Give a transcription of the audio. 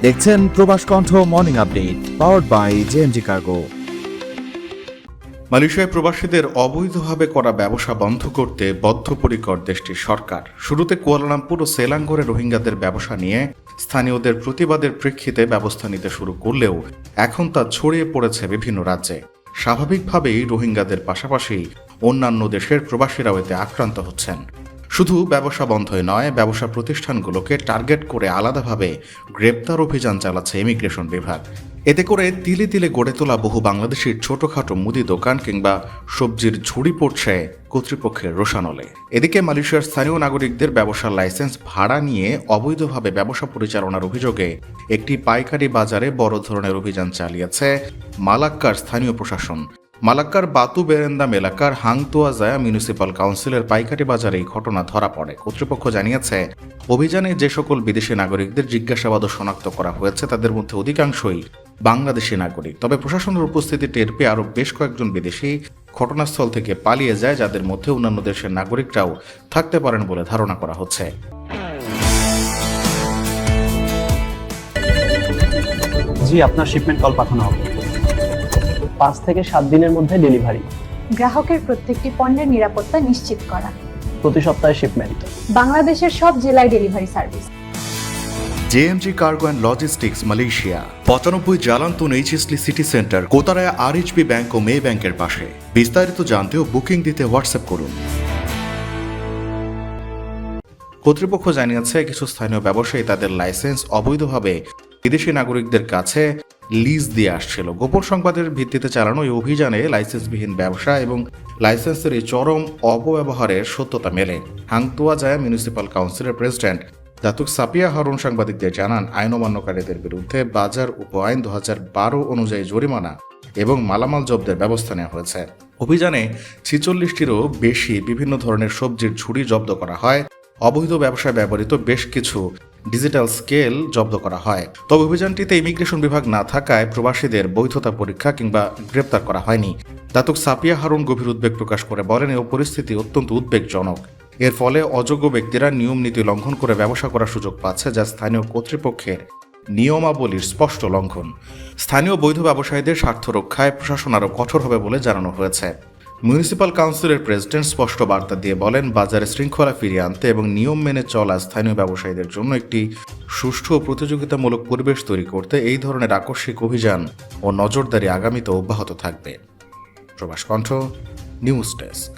দেখছেন Probash Kantho morning update powered by JMG cargo. মালয়েশিয়ায় প্রবাসীদের অবৈধভাবে করা ব্যবসা বন্ধ করতে বদ্ধপরিকর দেশটির সরকার। শুরুতে কুয়ালালামপুর ও সেলাঙ্গরে রোহিঙ্গাদের ব্যবসা নিয়ে স্থানীয়দের প্রতিবাদের প্রেক্ষিতে ব্যবস্থা নিতে শুরু করলেও এখন তা ছড়িয়ে পড়েছে বিভিন্ন রাজ্যে। স্বাভাবিকভাবেই রোহিঙ্গাদের পাশাপাশি অন্যান্য দেশের প্রবাসীরাও এতে আক্রান্ত হচ্ছেন। শুধু ব্যবসা বন্ধই নয়, ব্যবসা প্রতিষ্ঠানগুলোকে টার্গেট করে আলাদাভাবে গ্রেপ্তার অভিযান চালাচ্ছে ইমিগ্রেশন বিভাগ। এতে করে তিলে তিলে গড়ে তোলা বহু বাংলাদেশের ছোটখাটো মুদি দোকান কিংবা সবজির ঝুড়ি পড়ছে কর্তৃপক্ষের রোষানলে। এদিকে মালয়েশিয়ার স্থানীয় নাগরিকদের ব্যবসার লাইসেন্স ভাড়া নিয়ে অবৈধভাবে ব্যবসা পরিচালনার অভিযোগে একটি পাইকারি বাজারে বড় ধরনের অভিযান চালিয়েছে মালাক্কার স্থানীয় প্রশাসন। মালাক্কার বাতু বেরেন্দাম এলাকার হাংতুয়াজায়া মিউনিসিপাল কাউন্সিলের পাইকারি বাজারে এই ঘটনা ধরা পড়ে। কর্তৃপক্ষ জানিয়েছে, অভিযানে যে সকল বিদেশি নাগরিকদের জিজ্ঞাসাবাদ শনাক্ত করা হয়েছে তাদের মধ্যে অধিকাংশই বাংলাদেশি নাগরিক। তবে প্রশাসনের উপস্থিতি টের পেয়ে আরও বেশ কয়েকজন বিদেশি ঘটনাস্থল থেকে পালিয়ে যায়, যাদের মধ্যে অন্যান্য দেশের নাগরিকরাও থাকতে পারেন বলে ধারণা করা হচ্ছে। জি, আপনার শিপমেন্ট কল পাঠানো হবে। 5 থেকে 7 দিনের মধ্যে ডেলিভারি। গ্রাহকের প্রত্যেকটি পণ্যের নিরাপত্তা নিশ্চিত করা। প্রতি সপ্তাহে শিপমেন্ট। বাংলাদেশের সব জেলায় delivery service. JMG cargo and logistics Malaysia 95 জালান্তুন H S Lee city centre, Kota Raya RHB bank ও মে ব্যাংকের পাশে। বিস্তারিত জানতে ও বুকিং দিতে হোয়াটসঅ্যাপ করুন। কর্তৃপক্ষ জানিয়েছে, কিছু স্থানীয় ব্যবসায়ী তাদের লাইসেন্স অবৈধভাবে বিদেশি নাগরিকদের কাছে লিজ দিয়ে আসছিল। গোপন সংবাদের ভিত্তিতে চালানো এই অভিযানে লাইসেন্সবিহীন ব্যবসা এবং লাইসেন্সের এই চরম অপব্যবহারের সত্যতা মেলে। হাংতুয়াজায়া মিউনিসিপাল কাউন্সিলের প্রেসিডেন্ট দাতুক সাপিয়া হারুন সাংবাদিকদের জানান, আইন অমান্যকারীদের বিরুদ্ধে বাজার উপ আইন 2012 অনুযায়ী জরিমানা এবং মালামাল জব্দের ব্যবস্থা নেওয়া হয়েছে। অভিযানে 46টিরও বেশি বিভিন্ন ধরনের সবজির ঝুড়ি জব্দ করা হয়। অবৈধ ব্যবসায় ব্যবহৃত বেশ কিছু ডিজিটাল স্কেল জব্দ করা হয়। তবে অভিযানটিতে ইমিগ্রেশন বিভাগ না থাকায় প্রবাসীদের বৈধতা পরীক্ষা কিংবা গ্রেপ্তার করা হয়নি। দাতুক সাপিয়া হারুন গভীর উদ্বেগ প্রকাশ করে বলেন, এই পরিস্থিতি অত্যন্ত উদ্বেগজনক। এর ফলে অযোগ্য ব্যক্তিরা নিয়ম নীতি লঙ্ঘন করে ব্যবসা করার সুযোগ পাচ্ছে, যা স্থানীয় কর্তৃপক্ষের নিয়মাবলীর স্পষ্ট লঙ্ঘন। স্থানীয় বৈধ ব্যবসায়ীদের স্বার্থ রক্ষায় প্রশাসন আরও কঠোর হবে বলে জানানো হয়েছে। মিউনিসিপাল কাউন্সিলের প্রেসিডেন্ট স্পষ্ট বার্তা দিয়ে বলেন, বাজারে শৃঙ্খলা ফিরিয়ে আনতে এবং নিয়ম মেনে চলা স্থানীয় ব্যবসায়ীদের জন্য একটি সুষ্ঠু ও প্রতিযোগিতামূলক পরিবেশ তৈরি করতে এই ধরনের আকস্মিক অভিযান ও নজরদারি আগামীতে অব্যাহত থাকবে। প্রবাস কণ্ঠ নিউজ ডেস্ক।